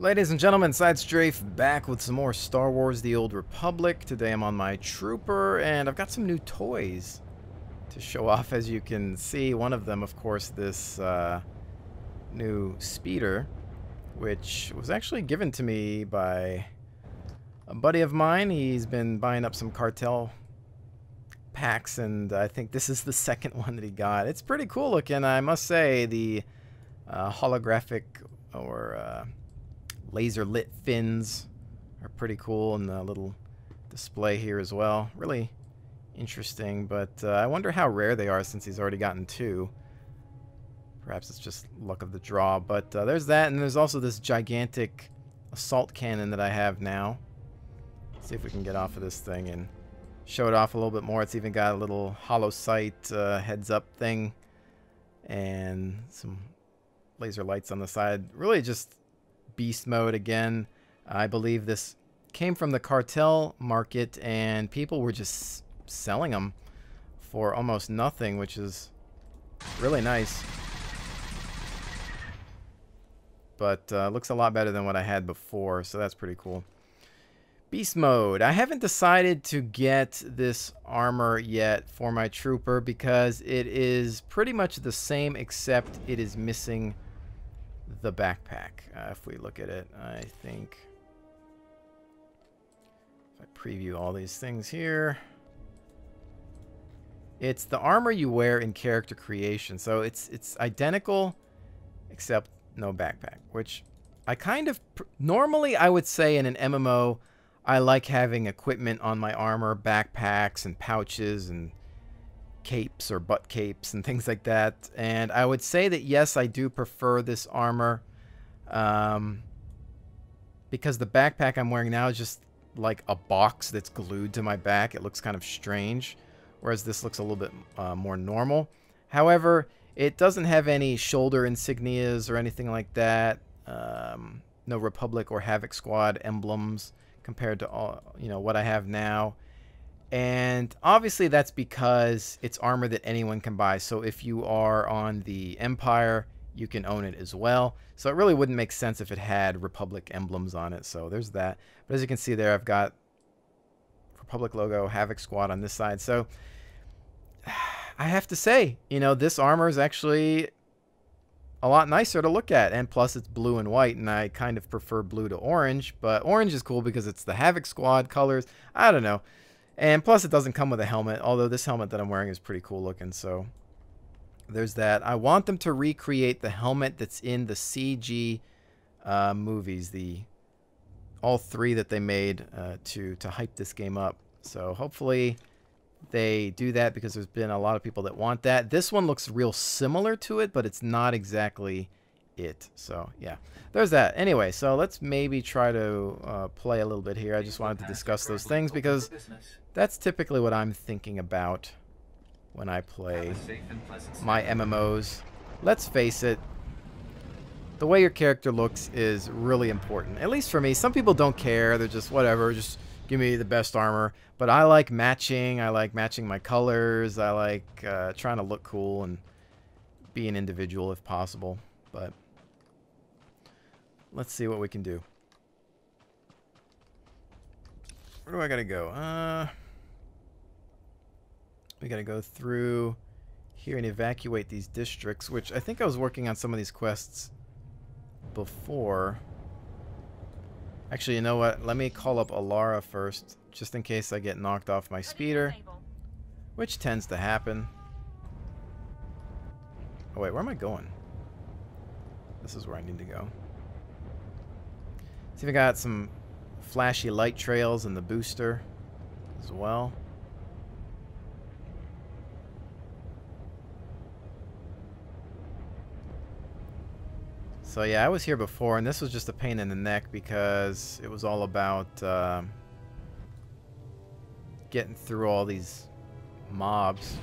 Ladies and gentlemen, SideStrafe back with some more Star Wars The Old Republic. Today I'm on my Trooper, and I've got some new toys to show off. As you can see, one of them, of course, this new speeder, which was actually given to me by a buddy of mine. He's been buying up some cartel packs, and I think this is the second one that he got. It's pretty cool looking, I must say. The holographic or laser lit fins are pretty cool, and the little display here as well. Really interesting, but I wonder how rare they are since he's already gotten two. Perhaps it's just luck of the draw, but there's that, and there's also this gigantic assault cannon that I have now. Let's see if we can get off of this thing and show it off a little bit more. It's even got a little hollow sight heads up thing and some laser lights on the side. Really just beast mode again. I believe this came from the cartel market, and people were just selling them for almost nothing, which is really nice. But looks a lot better than what I had before, so that's pretty cool. Beast mode. I haven't decided to get this armor yet for my trooper because it is pretty much the same, except it is missing the backpack. If we look at it, I think if I preview all these things here, it's the armor you wear in character creation. So it's identical except no backpack, which I kind of normally I would say in an MMO I like having equipment on my armor, backpacks and pouches and capes or butt capes and things like that. And I would say that yes, I do prefer this armor because the backpack I'm wearing now is just like a box that's glued to my back. It looks kind of strange, whereas this looks a little bit more normal. However, it doesn't have any shoulder insignias or anything like that. No Republic or Havoc Squad emblems compared to all, what I have now. And obviously that's because it's armor that anyone can buy. So if you are on the Empire, you can own it as well. So it really wouldn't make sense if it had Republic emblems on it. So there's that. But as you can see there, I've got Republic logo, Havoc Squad on this side. So I have to say, this armor is actually a lot nicer to look at. And plus it's blue and white, and I kind of prefer blue to orange. But orange is cool because it's the Havoc Squad colors. I don't know. And plus it doesn't come with a helmet, although this helmet that I'm wearing is pretty cool looking, so there's that. I want them to recreate the helmet that's in the CG movies, all three that they made to hype this game up. So hopefully they do that because there's been a lot of people that want that. This one looks real similar to it, but it's not exactly it. So yeah, there's that. Anyway, so let's maybe try to play a little bit here. I just wanted to discuss those things because that's typically what I'm thinking about when I play my MMOs. Let's face it, the way your character looks is really important, at least for me. Some people don't care. They're just whatever, just give me the best armor. But I like matching. I like matching my colors. I like trying to look cool and be an individual if possible. But let's see what we can do. Where do I gotta go? We gotta go through here and evacuate these districts, which I think I was working on some of these quests before. Actually, you know what? Let me call up Alara first, just in case I get knocked off my speeder, which tends to happen. Oh wait, where am I going? This is where I need to go. See if I got some flashy light trails in the booster as well. So yeah, I was here before, and this was just a pain in the neck because it was all about getting through all these mobs.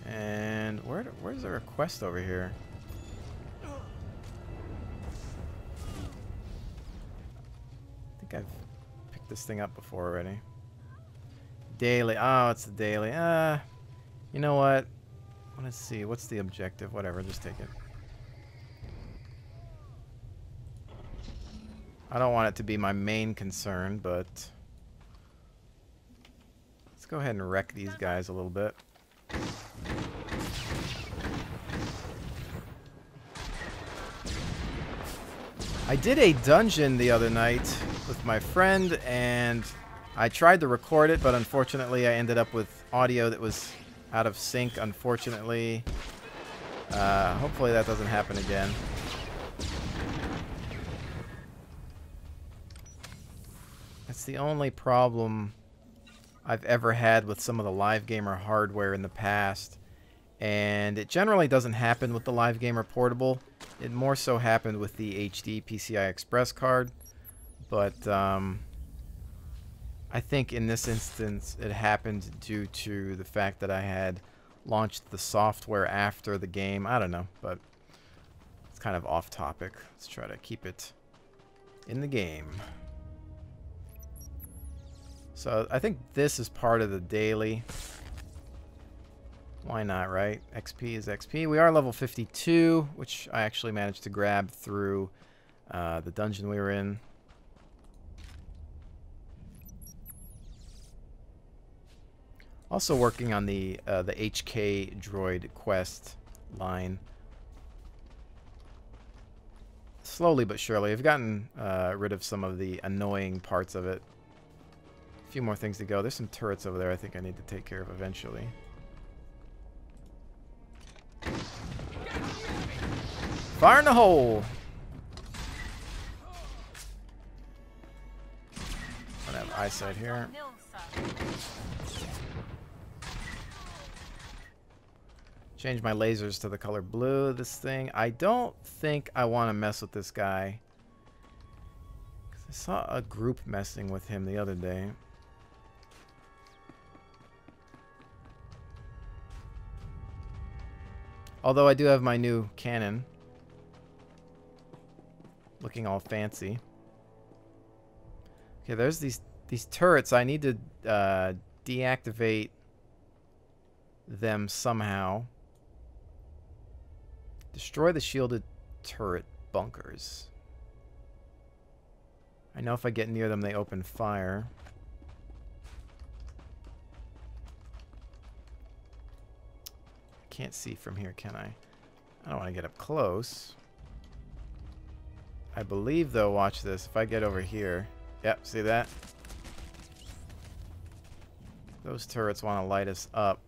And where's there a quest over here? I think I've picked this thing up before already. Daily. Oh, it's the daily. You know what? Let's see. What's the objective? Whatever. Just take it. I don't want it to be my main concern, but let's go ahead and wreck these guys a little bit. I did a dungeon the other night with my friend, and I tried to record it, but unfortunately I ended up with audio that was out of sync, unfortunately. Hopefully that doesn't happen again. That's the only problem I've ever had with some of the Live Gamer hardware in the past. And it generally doesn't happen with the Live Gamer Portable. It more so happened with the HD PCI Express card. But I think in this instance it happened due to the fact that I had launched the software after the game. I don't know, but it's kind of off topic. Let's try to keep it in the game. So I think this is part of the daily. Why not, right? XP is XP. We are level 52, which I actually managed to grab through the dungeon we were in. Also working on the HK droid quest line. Slowly but surely. I've gotten rid of some of the annoying parts of it. A few more things to go. There's some turrets over there I think I need to take care of eventually. Fire in the hole! I don't have eyesight here. Change my lasers to the color blue. This thing, I don't think I want to mess with this guy. 'Cause I saw a group messing with him the other day. Although I do have my new cannon. Looking all fancy. Okay, there's these turrets. I need to deactivate them somehow. Destroy the shielded turret bunkers. I know if I get near them, they open fire. Can't see from here, can I? I don't want to get up close. I believe, though, watch this. If I get over here... Yep, see that? Those turrets want to light us up.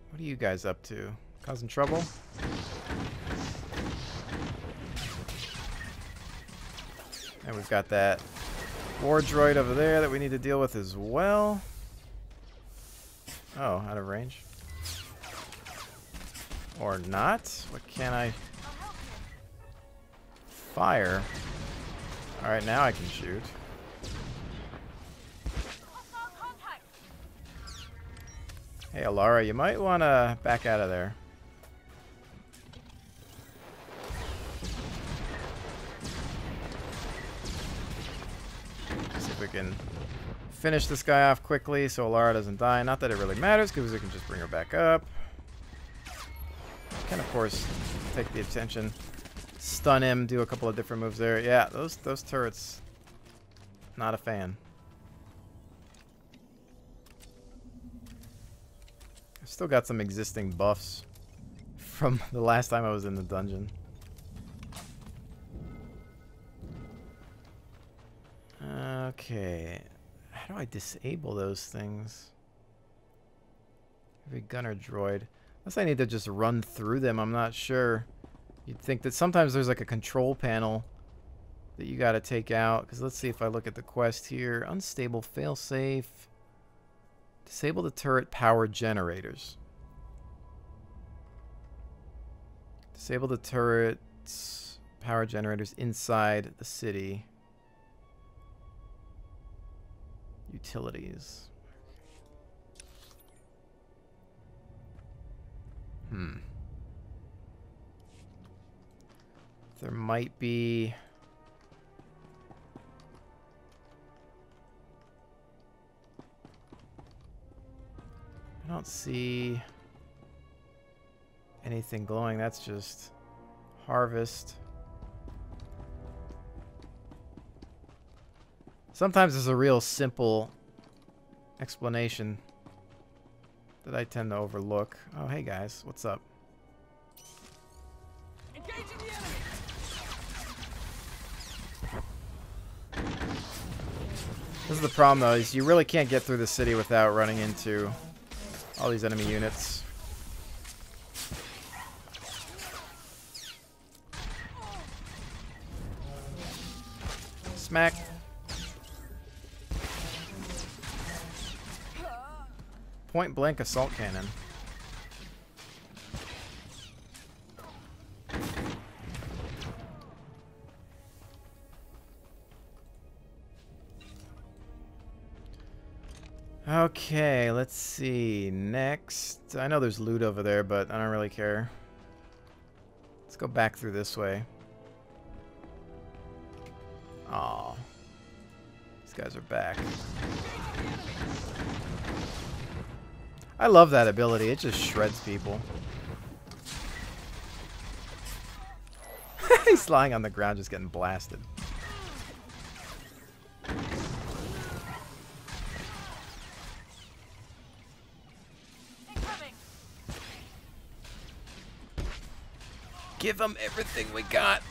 What are you guys up to? Causing trouble? And we've got that war droid over there that we need to deal with as well. Oh, out of range. Or not? What can I... Fire. Alright, now I can shoot. Hey, Alara, you might want to back out of there. See if we can finish this guy off quickly so Alara doesn't die. Not that it really matters, because we can just bring her back up. Can, of course, take the attention. Stun him, do a couple of different moves there. Yeah, those turrets, not a fan. I've still got some existing buffs from the last time I was in the dungeon. Okay. How do I disable those things? Every gunner droid. Unless I need to just run through them, I'm not sure. You'd think that sometimes there's like a control panel that you gotta take out. Because let's see if I look at the quest here. Unstable failsafe. Disable the turret power generators. Disable the turret's power generators inside the city. Utilities. There might be... I don't see... anything glowing. That's just harvest. Sometimes there's a real simple explanation that I tend to overlook. Oh, hey guys, what's up? Engaging the enemy. This is the problem, though, is you really can't get through the city without running into all these enemy units. Smack. Point blank assault cannon. Okay, let's see. Next, I know there's loot over there, but I don't really care. Let's go back through this way. Aw. These guys are back. I love that ability. It just shreds people. He's lying on the ground just getting blasted. Give them everything we got.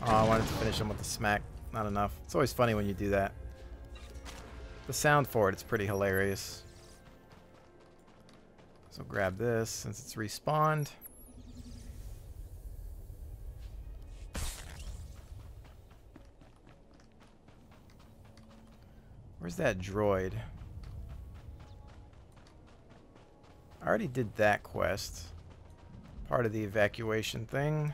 Oh, I wanted to finish him with the smack. Not enough. It's always funny when you do that. The sound for it's pretty hilarious. So grab this since it's respawned. Where's that droid? I already did that quest. Part of the evacuation thing.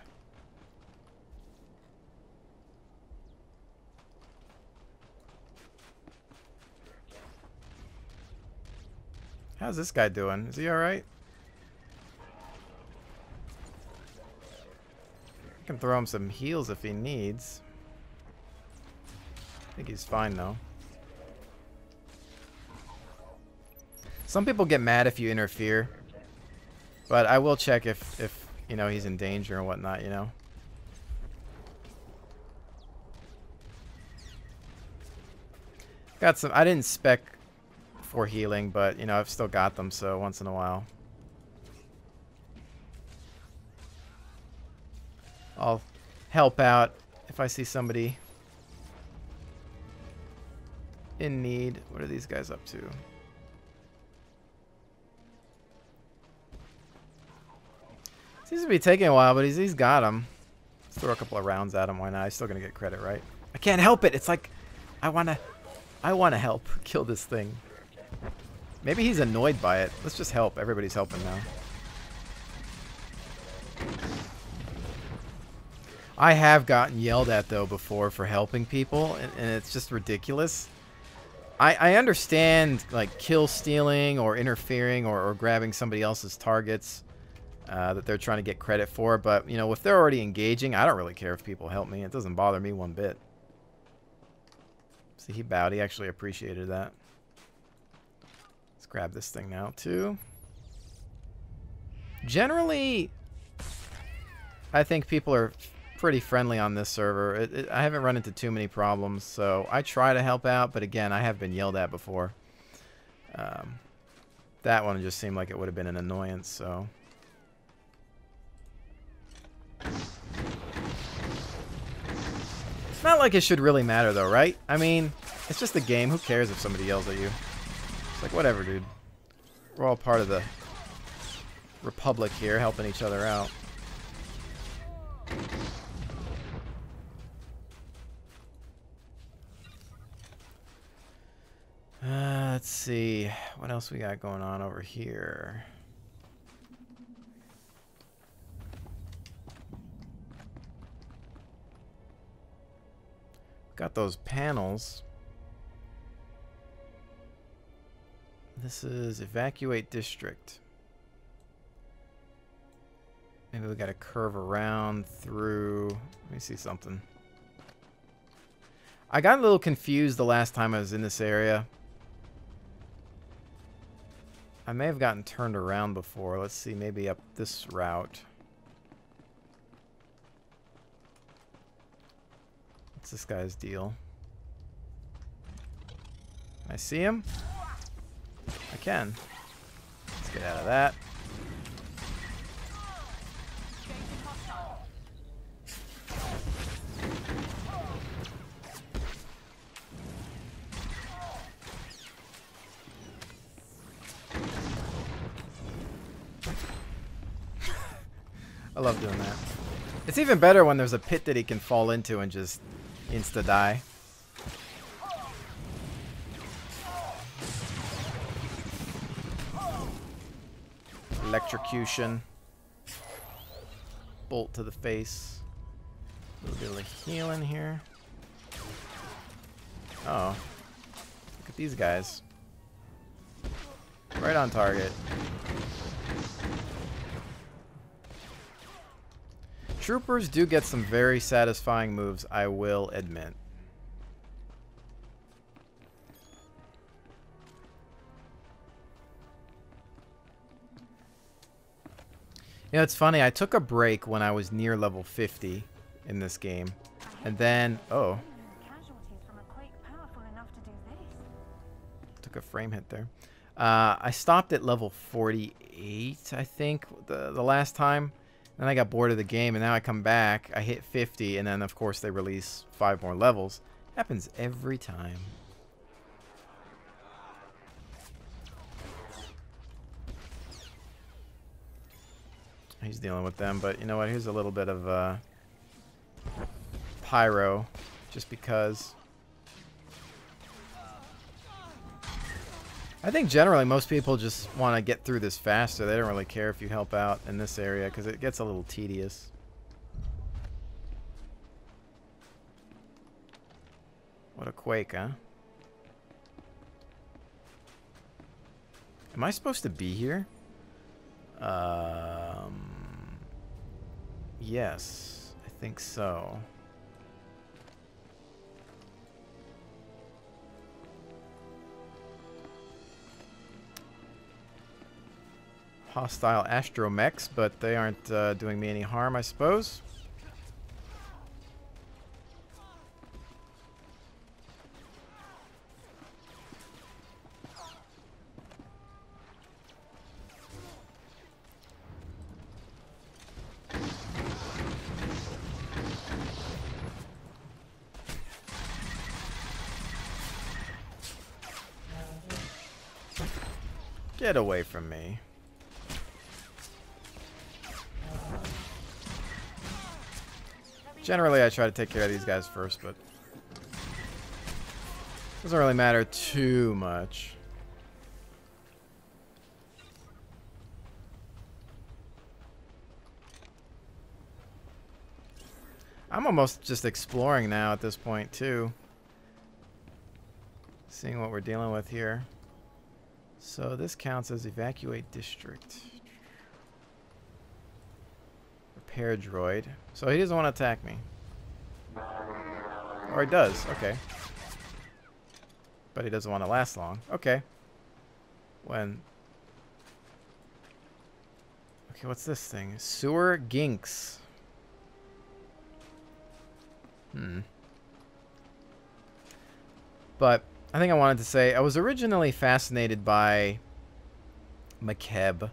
How's this guy doing? Is he alright? I can throw him some heals if he needs. I think he's fine though. Some people get mad if you interfere, but I will check if you know he's in danger or whatnot, you know. Got some. I didn't spec for healing, but you know I've still got them, so once in a while I'll help out if I see somebody in need. What are these guys up to? Seems to be taking a while, but he's got him. Let's throw a couple of rounds at him. Why not? He's still gonna get credit, right? I can't help it. It's like I wanna help kill this thing. Maybe he's annoyed by it. Let's just help. Everybody's helping now. I have gotten yelled at though before for helping people, and it's just ridiculous. I understand like kill stealing or interfering or grabbing somebody else's targets. That they're trying to get credit for, but you know, if they're already engaging, I don't really care if people help me. It doesn't bother me one bit. See, he bowed. He actually appreciated that. Let's grab this thing now too. Generally, I think people are pretty friendly on this server. I haven't run into too many problems, so I try to help out, but again, I have been yelled at before. That one just seemed like it would have been an annoyance, so... It's not like it should really matter though, right? I mean, it's just a game. Who cares if somebody yells at you? It's like, whatever, dude. We're all part of the Republic here, helping each other out. Let's see. What else we got going on over here? Got those panels. This is evacuate district. Maybe we gotta curve around through. Let me see something. I got a little confused the last time I was in this area. I may have gotten turned around before. Let's see, maybe up this route. What's this guy's deal? Can I see him? I can. Let's get out of that. I love doing that. It's even better when there's a pit that he can fall into and just insta-die. Electrocution. Bolt to the face. A little bit of healing here. Oh. Look at these guys. Right on target. Troopers do get some very satisfying moves, I will admit. You know, it's funny, I took a break when I was near level 50 in this game. And then, oh. Took a frame hit there. I stopped at level 48, I think, the last time. Then I got bored of the game, and now I come back, I hit 50, and then, of course, they release 5 more levels. Happens every time. He's dealing with them, but you know what? Here's a little bit of pyro, just because. I think generally most people just want to get through this faster. They don't really care if you help out in this area because it gets a little tedious. What a quake, huh? Am I supposed to be here? Yes, I think so. Hostile astromechs, but they aren't doing me any harm, I suppose. Get away from me. Generally, I try to take care of these guys first, but doesn't really matter too much. I'm almost just exploring now at this point, too. Seeing what we're dealing with here. So this counts as evacuate district. Repair droid. So he doesn't want to attack me. Or he does. Okay. But he doesn't want to last long. Okay. When... Okay, what's this thing? Sewer Ginks. But I think I wanted to say I was originally fascinated by McKeb.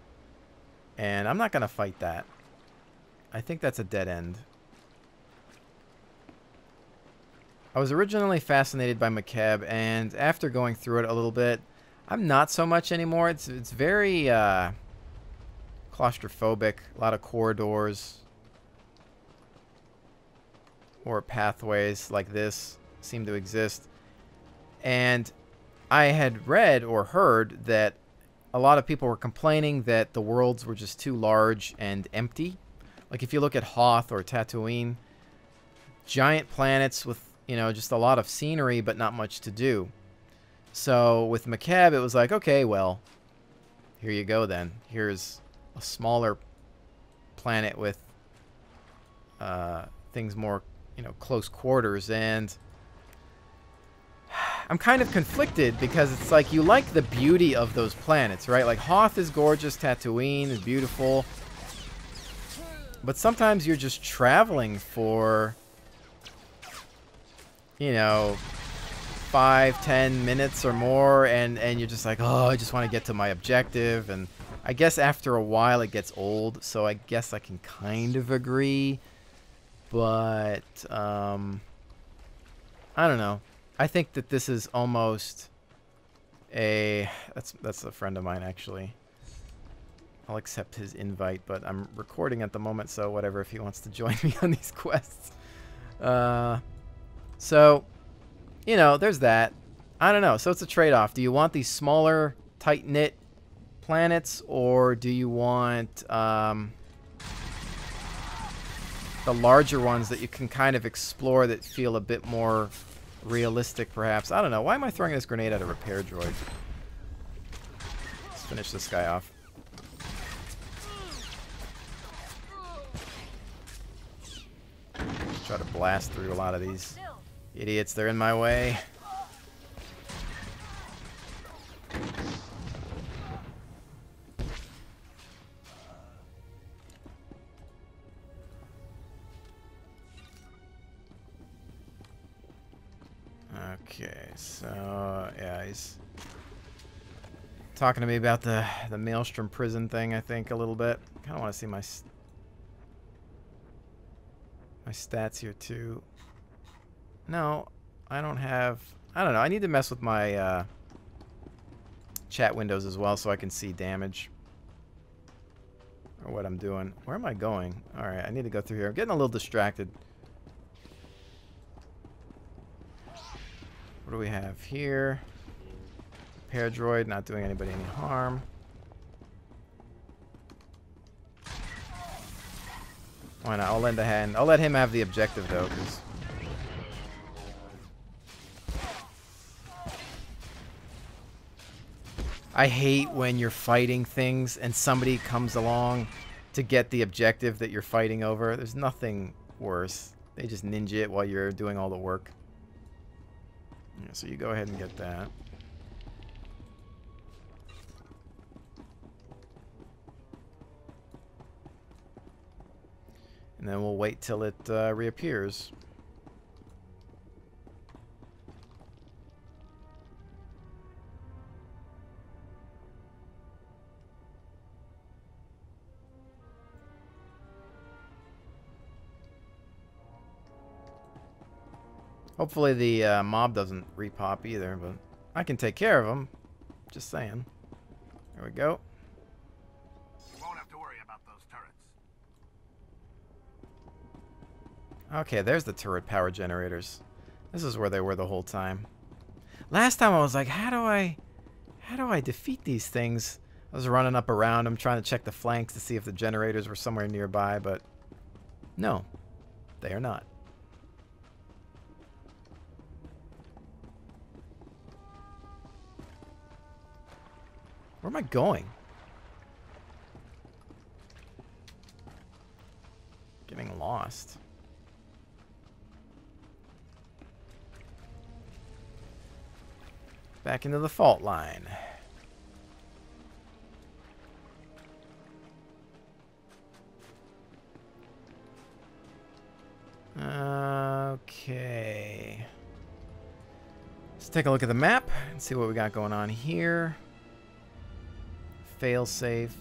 And I'm not going to fight that. I think that's a dead end. I was originally fascinated by McKeb, and after going through it a little bit, I'm not so much anymore. It's very claustrophobic. A lot of corridors or pathways like this seem to exist. And I had read or heard that a lot of people were complaining that the worlds were just too large and empty. Like if you look at Hoth or Tatooine, giant planets with, you know, just a lot of scenery but not much to do. So with McKeb, it was like, okay, well, here you go then. Here's a smaller planet with things more, you know, close quarters. And I'm kind of conflicted because it's like you like the beauty of those planets, right? Like Hoth is gorgeous, Tatooine is beautiful. But sometimes you're just traveling for, you know, 5-10 minutes or more, and you're just like, oh, I just want to get to my objective. And I guess after a while it gets old, so I guess I can kind of agree. But I don't know. I think that this is almost a that's a friend of mine, actually. I'll accept his invite, but I'm recording at the moment, so whatever, if he wants to join me on these quests. So, you know, there's that. I don't know. So it's a trade-off. Do you want these smaller, tight-knit planets, or do you want the larger ones that you can kind of explore that feel a bit more realistic, perhaps? I don't know. Why am I throwing this grenade at a repair droid? Let's finish this guy off. Try to blast through a lot of these idiots. They're in my way. Okay, so yeah, he's talking to me about the Maelstrom prison thing, I think, a little bit. Kind of want to see my stats here too. No, I don't have. I don't know. I need to mess with my chat windows as well so I can see damage or what I'm doing. Where am I going? All right, I need to go through here. I'm getting a little distracted. What do we have here? Repair droid, not doing anybody any harm. Why not? I'll lend a hand. I'll let him have the objective, though, because I hate when you're fighting things and somebody comes along to get the objective that you're fighting over. There's nothing worse. They just ninja it while you're doing all the work. Yeah, so you go ahead and get that. And then we'll wait till it reappears. Hopefully the mob doesn't repop either, but I can take care of them. Just saying. There we go. You won't have to worry about those turrets. Okay, there's the turret power generators. This is where they were the whole time. Last time I was like, how do I defeat these things? I was running up around them trying to check the flanks to see if the generators were somewhere nearby, but no, they are not. Where am I going? Getting lost. Back into the fault line. Okay. Let's take a look at the map and see what we got going on here. Failsafe.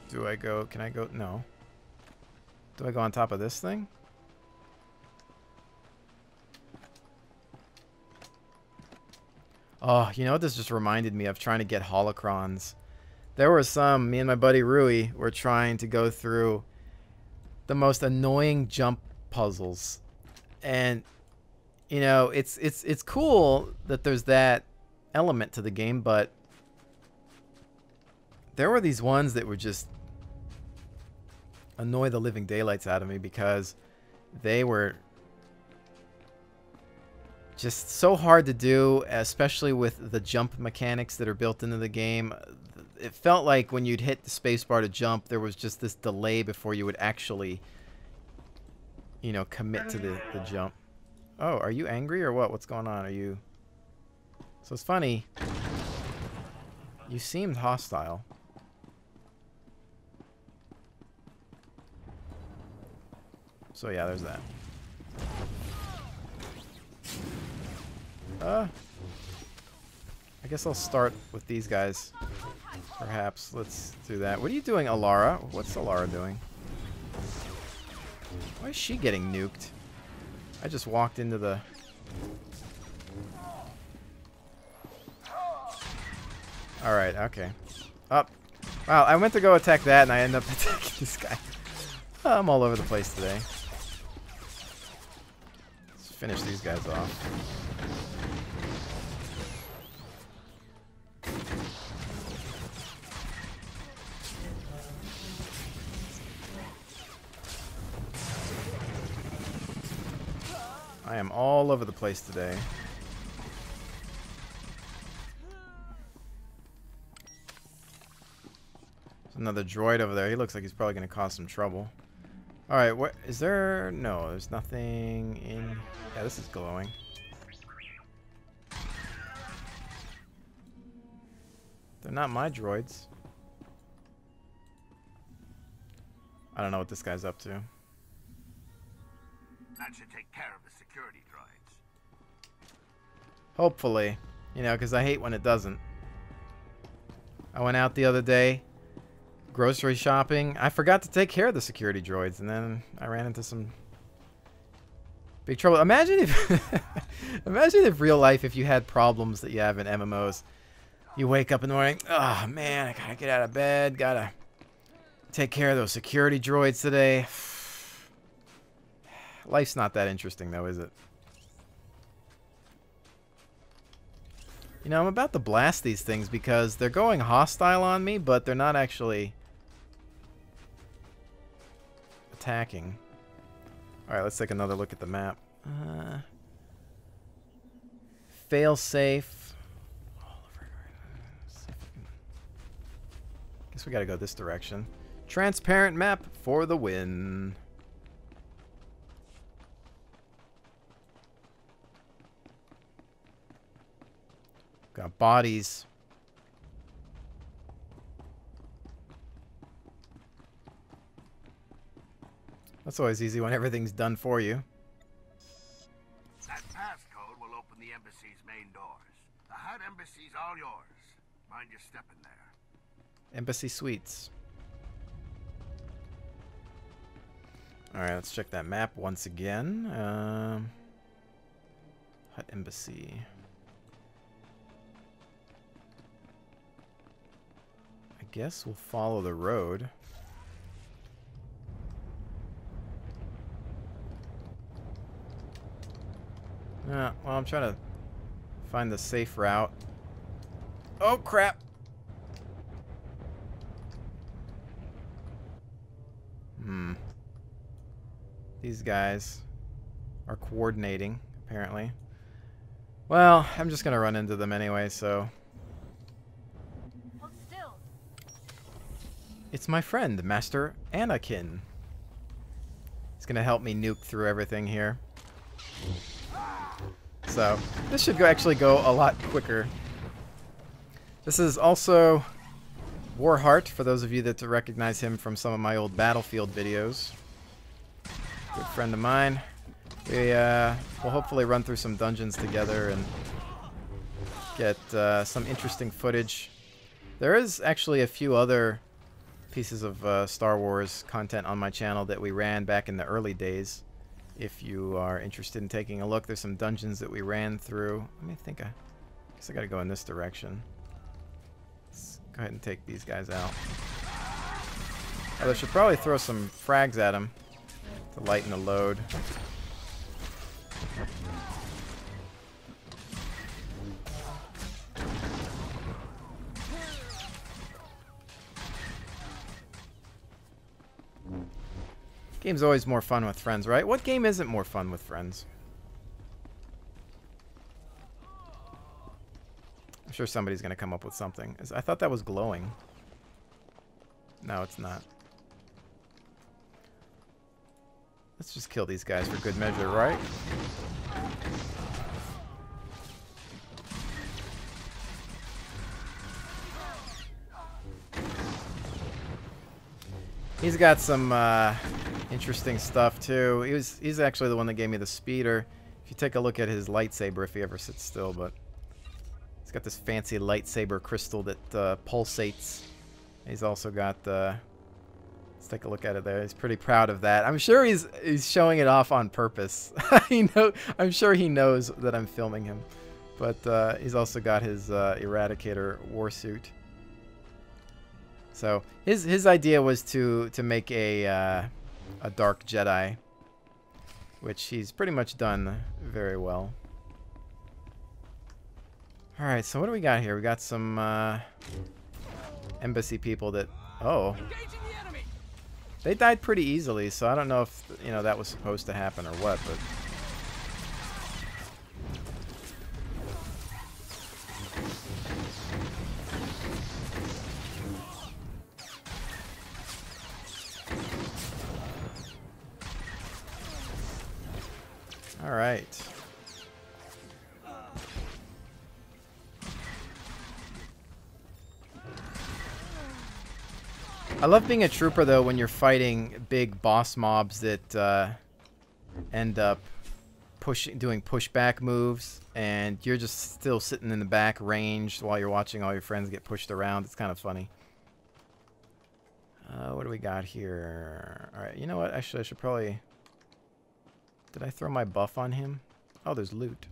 Do I go? Can I go? No. Do I go on top of this thing? Oh, you know what this just reminded me of? Trying to get holocrons. There were some, me and my buddy Rui were trying to go through the most annoying jump puzzles. And, you know, it's cool that there's that element to the game, but there were these ones that would just annoy the living daylights out of me because they were just so hard to do, especially with the jump mechanics that are built into the game. It felt like when you'd hit the spacebar to jump, there was just this delay before you would actually, you know, commit to the jump. Oh, are you angry or what? What's going on? Are you... So it's funny. You seemed hostile. So yeah, there's that. I guess I'll start with these guys. Perhaps. Let's do that. What are you doing, Alara? What's Alara doing? Why is she getting nuked? I just walked into the... Alright, okay. Up. Wow, I went to go attack that and I end up attacking this guy. I'm all over the place today. Let's finish these guys off. I am all over the place today. There's another droid over there. He looks like he's probably going to cause some trouble. Alright, what is there? No, there's nothing in... Yeah, this is glowing. They're not my droids. I don't know what this guy's up to. That should take care of the security droids. Hopefully. You know, because I hate when it doesn't. I went out the other day, grocery shopping. I forgot to take care of the security droids, and then I ran into some big trouble. Imagine if, imagine if real life, if you had problems that you have in MMOs. You wake up in the morning, oh man, I gotta get out of bed, gotta take care of those security droids today. Life's not that interesting though, is it? You know, I'm about to blast these things because they're going hostile on me, but they're not actually attacking. Alright, let's take another look at the map. Failsafe. Guess we gotta go this direction. Transparent map for the win. Got bodies. That's always easy when everything's done for you. That passcode will open the embassy's main doors. The Hut Embassy's all yours. Mind your step in there. Embassy Suites. Alright, let's check that map once again. Hut Embassy. I guess we'll follow the road. Well, I'm trying to find the safe route. Oh, crap! These guys are coordinating, apparently. Well, I'm just gonna run into them anyway, so... Hold still. It's my friend, Master Anakin. He's gonna help me nuke through everything here. So, this should actually go a lot quicker. This is also Warheart, for those of you that recognize him from some of my old Battlefield videos. Good friend of mine. We will hopefully run through some dungeons together and get some interesting footage. There is actually a few other pieces of Star Wars content on my channel that we ran back in the early days. If you are interested in taking a look, there's some dungeons that we ran through. Let me think. I guess I gotta go in this direction. Let's go ahead and take these guys out. I should probably throw some frags at them to lighten the load. Game's always more fun with friends, right? What game isn't more fun with friends? I'm sure somebody's going to come up with something. I thought that was glowing. No, it's not. Let's just kill these guys for good measure, right? He's got some interesting stuff too. He's actually the one that gave me the speeder. If you take a look at his lightsaber, if he ever sits still, but he's got this fancy lightsaber crystal that pulsates. He's also got the. Let's take a look at it there. He's pretty proud of that. I'm sure he's showing it off on purpose. I'm sure he knows that I'm filming him, but he's also got his Eradicator warsuit. So his idea was to make a Dark Jedi, which he's pretty much done very well. All right, so what do we got here? We got some embassy people that they died pretty easily. So I don't know if that was supposed to happen or what, but. All right. I love being a trooper though when you're fighting big boss mobs that end up doing pushback moves, and you're just still sitting in the back ranged while you're watching all your friends get pushed around. It's kind of funny. What do we got here? All right, you know what? Actually, I should probably. Did I throw my buff on him? Oh, there's loot.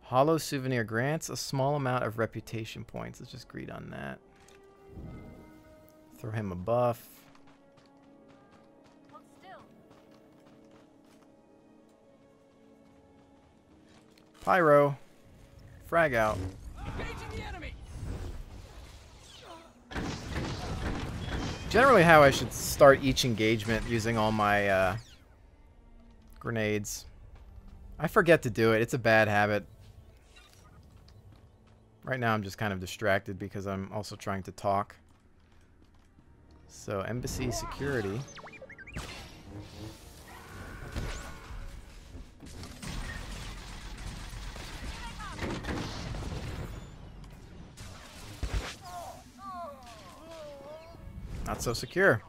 Hollow souvenir grants a small amount of reputation points. Let's just greed on that. Throw him a buff. Hold still. Pyro. Frag out. Engaging the enemy. Generally how I should start each engagement using all my grenades. I forget to do it. It's a bad habit. Right now I'm just kind of distracted because I'm also trying to talk. So embassy security. Not so secure.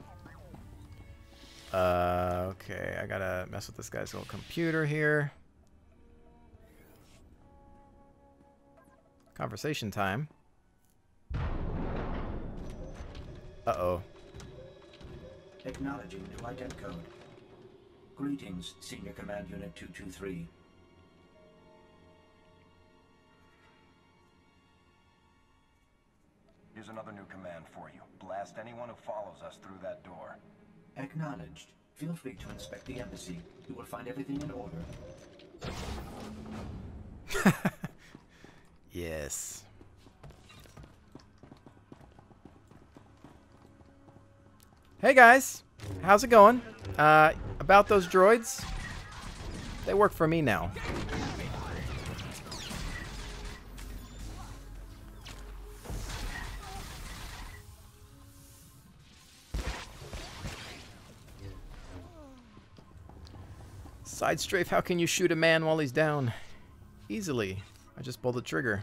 Okay, I gotta mess with this guy's little computer here. Conversation time. Uh-oh. Acknowledging new ident code. Greetings, Senior Command Unit 223. Here's another new command for you. Blast anyone who follows us through that door. Acknowledged. Feel free to inspect the embassy. You will find everything in order. Yes. Hey guys, how's it going? About those droids? They work for me now. SideStrafe, how can you shoot a man while he's down? Easily. I just pulled the trigger.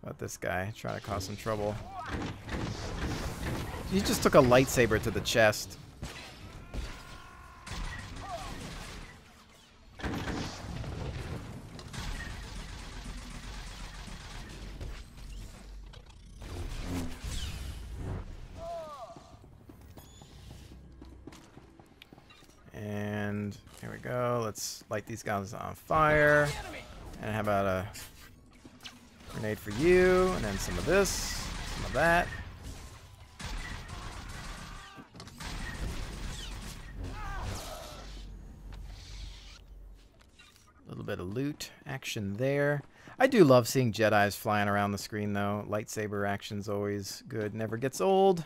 About this guy trying to cause some trouble. He just took a lightsaber to the chest. And here we go. Let's light these guys on fire. And how about a grenade for you? And then some of this, some of that. A little bit of loot action there. I do love seeing Jedis flying around the screen, though. Lightsaber action's always good. Never gets old.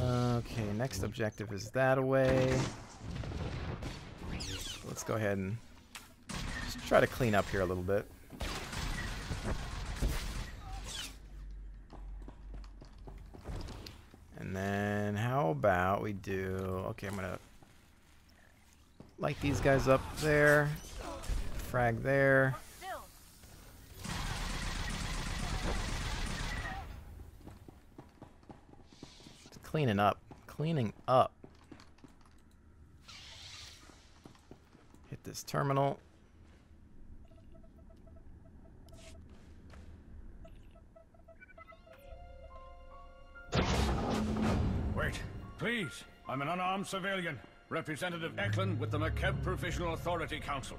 Okay, next objective is that away. Let's go ahead and just try to clean up here a little bit. And then how about about we do? Okay, I'm gonna light these guys up there. Frag there. Still. Just cleaning up. Cleaning up. Hit this terminal. Wait, please. I'm an unarmed civilian. Representative Eklund with the McKeb Provisional Authority Council.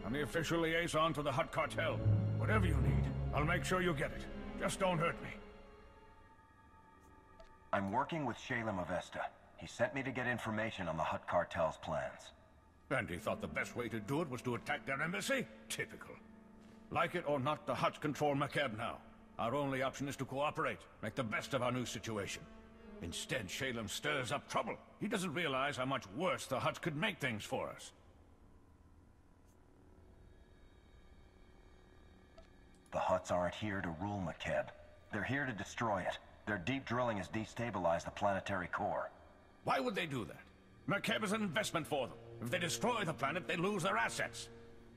I'm the official liaison to the Hutt Cartel. Whatever you need, I'll make sure you get it. Just don't hurt me. I'm working with Shalem Avesta. He sent me to get information on the Hutt Cartel's plans. And he thought the best way to do it was to attack their embassy? Typical. Like it or not, the Hutts control McKeb now. Our only option is to cooperate, make the best of our new situation. Instead, Shalem stirs up trouble. He doesn't realize how much worse the Hutts could make things for us. The Hutts aren't here to rule McKeb. They're here to destroy it. Their deep drilling has destabilized the planetary core. Why would they do that? McKeb is an investment for them. If they destroy the planet, they lose their assets.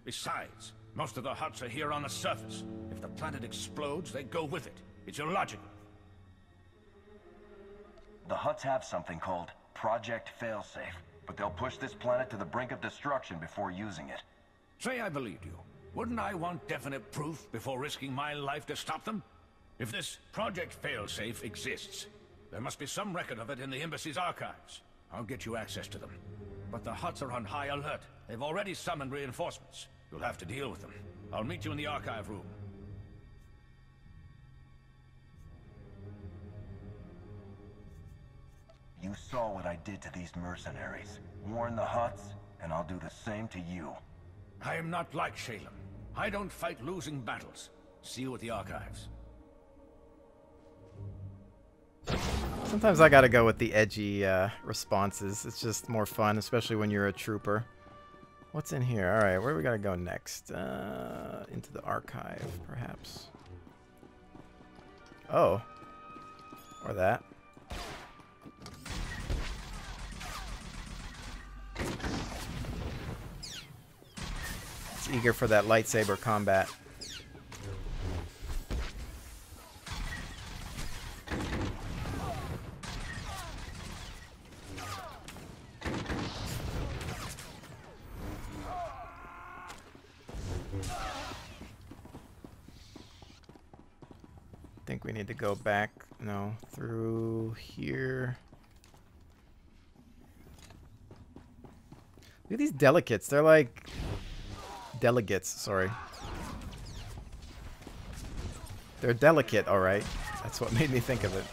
Besides, most of the Hutts are here on the surface. If the planet explodes, they go with it. It's illogical. The Hutts have something called Project Failsafe, but they'll push this planet to the brink of destruction before using it. Say I believed you. Wouldn't I want definite proof before risking my life to stop them? If this Project Failsafe exists, there must be some record of it in the embassy's archives. I'll get you access to them. But the Hutts are on high alert. They've already summoned reinforcements. You'll have to deal with them. I'll meet you in the archive room. You saw what I did to these mercenaries. Warn the Hutts, and I'll do the same to you. I am not like Shalem. I don't fight losing battles. See you at the archives. Sometimes I gotta go with the edgy responses. It's just more fun, especially when you're a trooper. What's in here? Alright, where do we gotta go next? Into the archive, perhaps. Oh. Or that. It's eager for that lightsaber combat. I think we need to go back, no, through here. Look at these delegates. They're like delegates, sorry. They're delicate, all right. That's what made me think of it.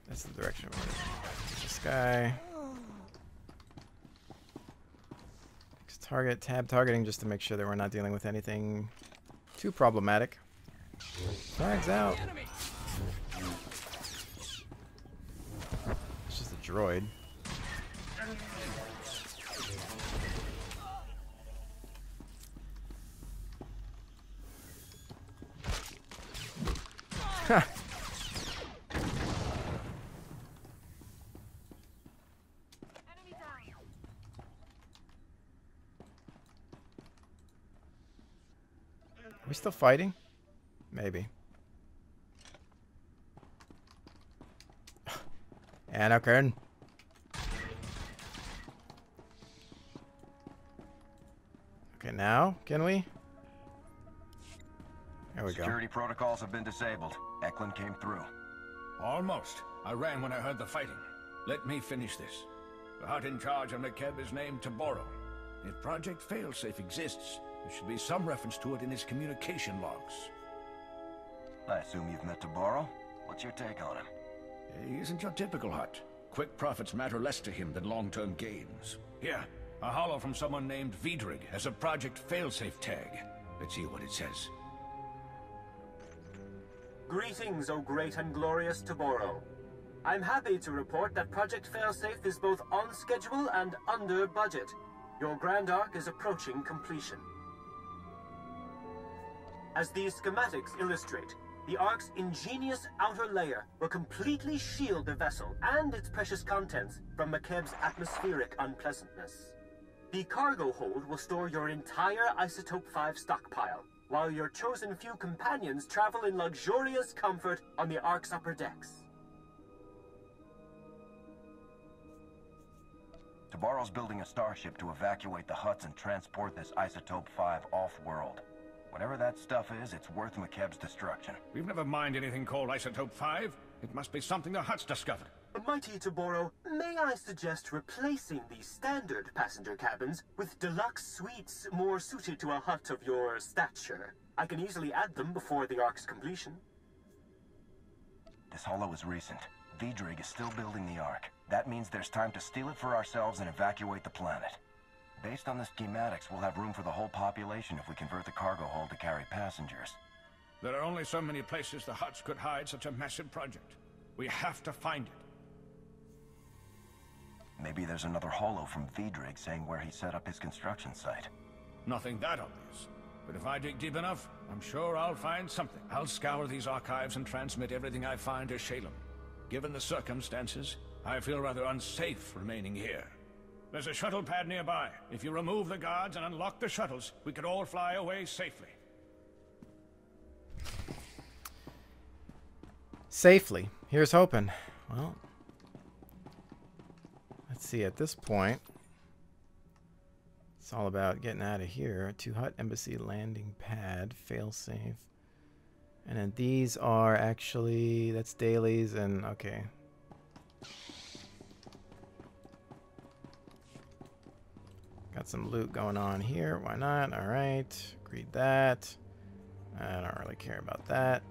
That's the direction we're in. This guy. Target, tab targeting just to make sure that we're not dealing with anything too problematic. Flags out. It's just a droid. Ha! Are we still fighting? Maybe. Anakin. Okay, now, can we? There we go. Security protocols have been disabled. Eklund came through. Almost. I ran when I heard the fighting. Let me finish this. The Hutt in charge on McKeb is named Taboro. If Project Failsafe exists, there should be some reference to it in his communication logs. I assume you've met Taboro? What's your take on him? He isn't your typical Hutt. Quick profits matter less to him than long-term gains. Here, a holo from someone named Vidrig has a Project Failsafe tag. Let's see what it says. Greetings, O great and glorious Taboro. I'm happy to report that Project Failsafe is both on schedule and under budget. Your Grand Arc is approaching completion. As these schematics illustrate, the Ark's ingenious outer layer will completely shield the vessel and its precious contents from McKeb's atmospheric unpleasantness. The cargo hold will store your entire Isotope 5 stockpile, while your chosen few companions travel in luxurious comfort on the Ark's upper decks. Tabaro's building a starship to evacuate the huts and transport this Isotope 5 off-world. Whatever that stuff is, it's worth McKeb's destruction. We've never mined anything called Isotope 5. It must be something the Hutt's discovered. Mighty Taboro, may I suggest replacing the standard passenger cabins with deluxe suites more suited to a hut of your stature? I can easily add them before the Ark's completion. This holo is recent. Vidrig is still building the Ark. That means there's time to steal it for ourselves and evacuate the planet. Based on the schematics, we'll have room for the whole population if we convert the cargo hold to carry passengers. There are only so many places the Hutts could hide such a massive project. We have to find it. Maybe there's another holo from Vidrig saying where he set up his construction site. Nothing that obvious. But if I dig deep enough, I'm sure I'll find something. I'll scour these archives and transmit everything I find to Shalem. Given the circumstances, I feel rather unsafe remaining here. There's a shuttle pad nearby. If you remove the guards and unlock the shuttles, we could all fly away safely. Safely. Here's hoping. Well, let's see. At this point, it's all about getting out of here. To Hutt Embassy landing pad, failsafe. And then these are actually, that's dailies and, okay. Got some loot going on here. Why not? All right. Agreed that. I don't really care about that.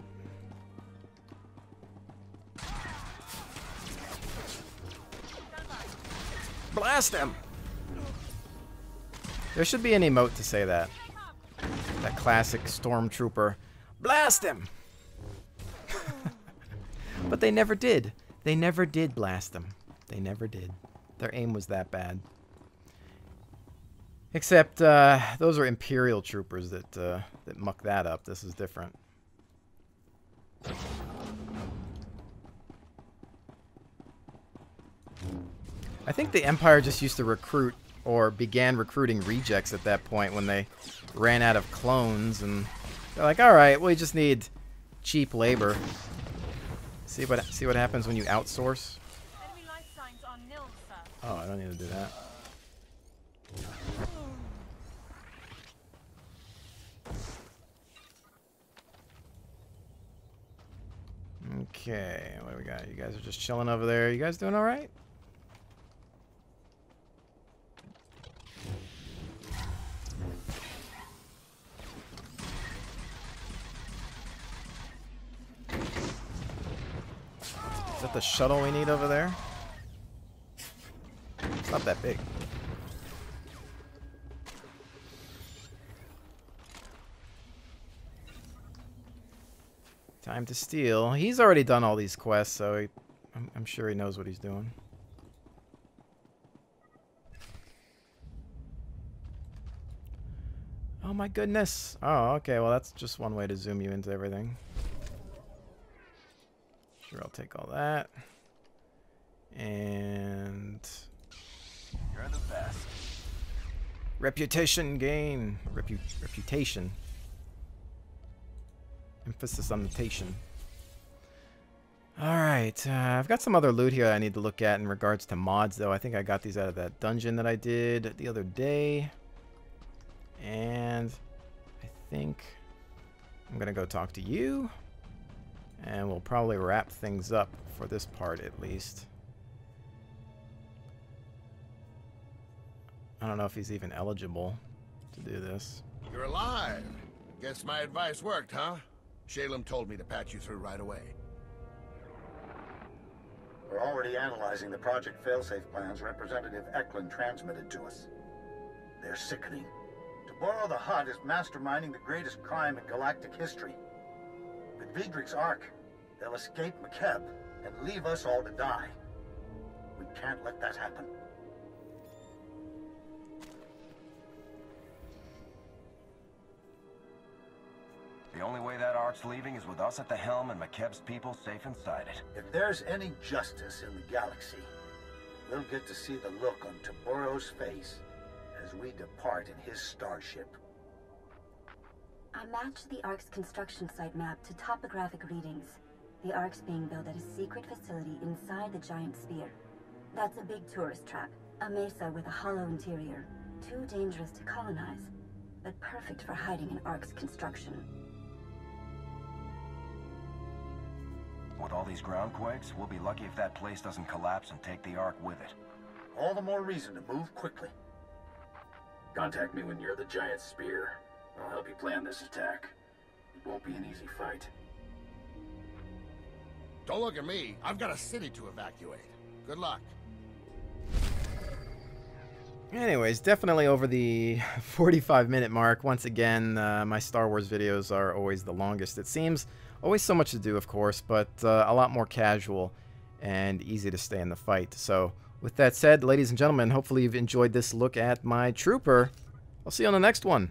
Blast him! There should be an emote to say that. That classic stormtrooper. Blast him! But they never did. They never did blast him. They never did. Their aim was that bad. Except those are Imperial troopers that muck that up. This is different. I think the Empire just used to recruit or began recruiting rejects at that point when they ran out of clones, and they're like, "All right, we just need cheap labor." See what happens when you outsource. Enemy life signs on nil, sir. Oh, I don't need to do that. Okay, what do we got? You guys are just chilling over there. You guys doing all right? Is that the shuttle we need over there? It's not that big. Time to steal. He's already done all these quests, so I'm sure he knows what he's doing. Oh my goodness. Oh, okay. Well, that's just one way to zoom you into everything. Sure, I'll take all that. And You're the best. reputation gain. Reputation. Emphasis on the tation. Alright, I've got some other loot here I need to look at in regards to mods, though. I think I got these out of that dungeon that I did the other day. And I think I'm going to go talk to you. And we'll probably wrap things up for this part, at least. I don't know if he's even eligible to do this. You're alive. Guess my advice worked, huh? Shalem told me to patch you through right away. We're already analyzing the Project Failsafe plans Representative Eklund transmitted to us. They're sickening. To borrow the Hutt is masterminding the greatest crime in galactic history. With Vidrig's Ark, they'll escape McKeb and leave us all to die. We can't let that happen. The only way that Ark's leaving is with us at the helm and McKeb's people safe inside it. If there's any justice in the galaxy, we'll get to see the look on Taburo's face as we depart in his starship. I matched the Ark's construction site map to topographic readings. The Ark's being built at a secret facility inside the giant sphere. That's a big tourist trap, a mesa with a hollow interior. Too dangerous to colonize, but perfect for hiding an Ark's construction. With all these groundquakes, we'll be lucky if that place doesn't collapse and take the Ark with it. All the more reason to move quickly. Contact me when you're at the giant spear. I'll help you plan this attack. It won't be an easy fight. Don't look at me. I've got a city to evacuate. Good luck. Anyways, definitely over the 45-minute mark. Once again, my Star Wars videos are always the longest. It seems always so much to do, of course, but a lot more casual and easy to stay in the fight. So with that said, ladies and gentlemen, hopefully you've enjoyed this look at my trooper. I'll see you on the next one.